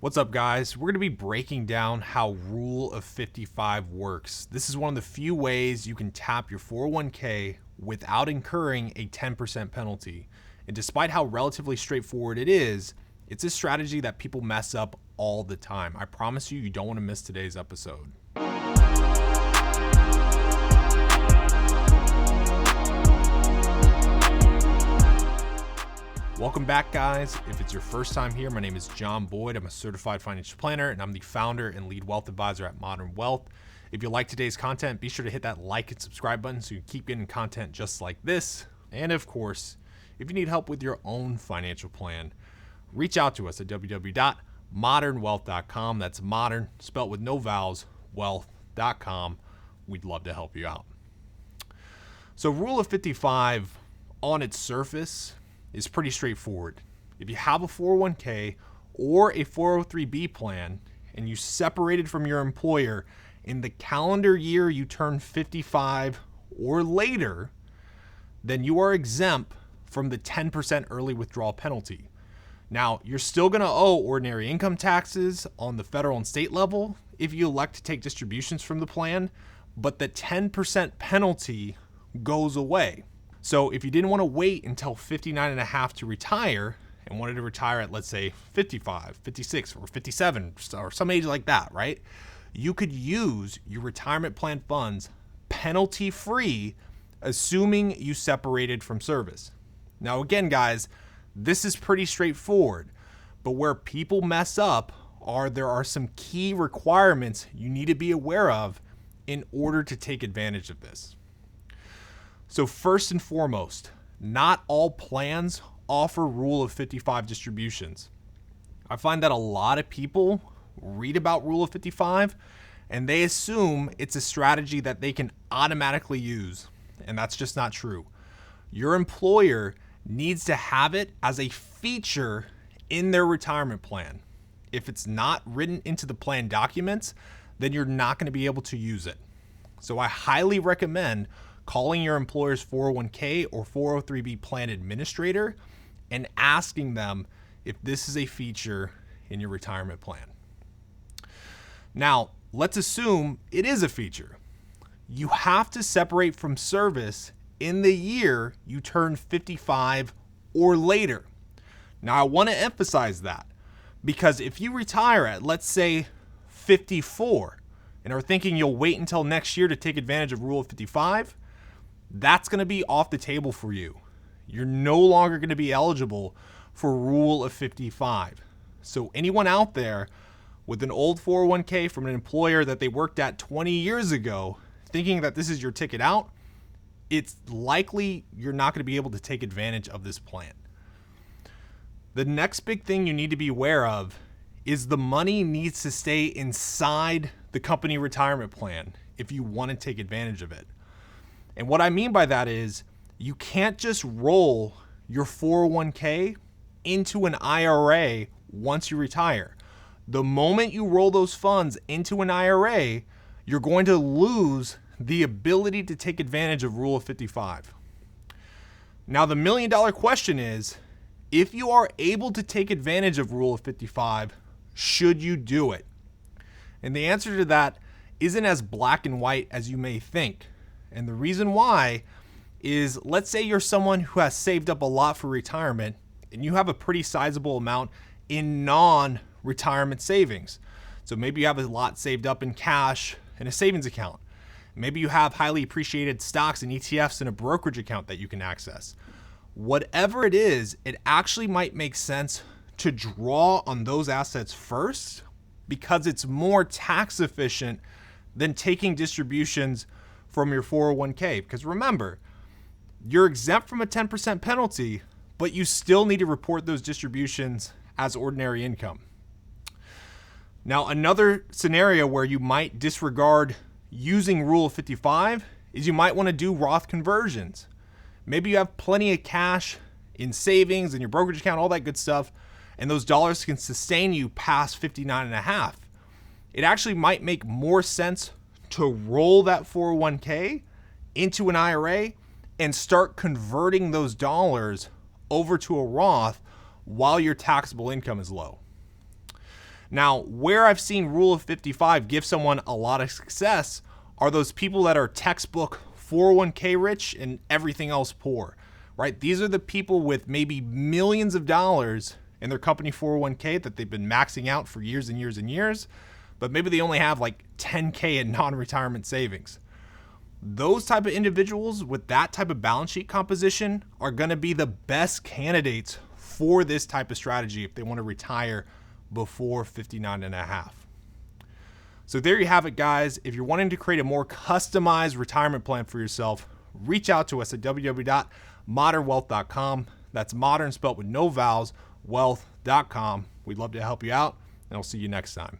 What's up, guys? We're going to be breaking down how Rule of 55 works. This is one of the few ways you can tap your 401k without incurring a 10% penalty. And despite how relatively straightforward it is, it's a strategy that people mess up all the time. I promise you, you don't want to miss today's episode. Welcome back, guys. If it's your first time here, my name is John Boyd. I'm a certified financial planner, and I'm the founder and lead wealth advisor at Modern Wealth. If you like today's content, be sure to hit that like and subscribe button so you keep getting content just like this. And of course, if you need help with your own financial plan, reach out to us at www.modernwealth.com. That's modern, spelled with no vowels, wealth.com. We'd love to help you out. So Rule of 55 on its surface is pretty straightforward. If you have a 401k or a 403b plan and you separated from your employer in the calendar year you turn 55 or later, then you are exempt from the 10% early withdrawal penalty. Now, you're still going to owe ordinary income taxes on the federal and state level if you elect to take distributions from the plan, but the 10% penalty goes away. So if you didn't want to wait until 59 and a half to retire and wanted to retire at, let's say, 55, 56, or 57, or some age like that, right? You could use your retirement plan funds penalty-free, assuming you separated from service. Now, again, guys, this is pretty straightforward, but where people mess up there are some key requirements you need to be aware of in order to take advantage of this. So first and foremost, not all plans offer Rule of 55 distributions. I find that a lot of people read about Rule of 55 and they assume it's a strategy that they can automatically use, and that's just not true. Your employer needs to have it as a feature in their retirement plan. If it's not written into the plan documents, then you're not going to be able to use it. So I highly recommend calling your employer's 401k or 403b plan administrator and asking them if this is a feature in your retirement plan. Now, let's assume it is a feature. You have to separate from service in the year you turn 55 or later. Now, I want to emphasize that because if you retire at, let's say, 54 and are thinking you'll wait until next year to take advantage of Rule of 55, that's going to be off the table for you. You're no longer going to be eligible for Rule of 55. So anyone out there with an old 401k from an employer that they worked at 20 years ago, thinking that this is your ticket out, it's likely you're not going to be able to take advantage of this plan. The next big thing you need to be aware of is the money needs to stay inside the company retirement plan if you want to take advantage of it. And what I mean by that is you can't just roll your 401k into an IRA once you retire. The moment you roll those funds into an IRA, you're going to lose the ability to take advantage of Rule of 55. Now, the $1 million question is, if you are able to take advantage of Rule of 55, should you do it? And the answer to that isn't as black and white as you may think. And the reason why is, let's say you're someone who has saved up a lot for retirement and you have a pretty sizable amount in non-retirement savings. So maybe you have a lot saved up in cash in a savings account. Maybe you have highly appreciated stocks and ETFs in a brokerage account that you can access. Whatever it is, it actually might make sense to draw on those assets first because it's more tax efficient than taking distributions from your 401k. Because remember, you're exempt from a 10% penalty, but you still need to report those distributions as ordinary income. Now, another scenario where you might disregard using Rule of 55 is you might want to do Roth conversions. Maybe you have plenty of cash in savings and your brokerage account, all that good stuff, and those dollars can sustain you past 59 and a half. It actually might make more sense to roll that 401k into an IRA and start converting those dollars over to a Roth while your taxable income is low. Now, where I've seen Rule of 55 give someone a lot of success are those people that are textbook 401k rich and everything else poor, right? These are the people with maybe millions of dollars in their company 401k that they've been maxing out for years and years and years, but maybe they only have like 10k in non-retirement savings. Those type of individuals with that type of balance sheet composition are going to be the best candidates for this type of strategy if they want to retire before 59 and a half. So there you have it, guys. If you're wanting to create a more customized retirement plan for yourself, reach out to us at www.modernwealth.com. That's modern spelled with no vowels, wealth.com. We'd love to help you out, and I'll see you next time.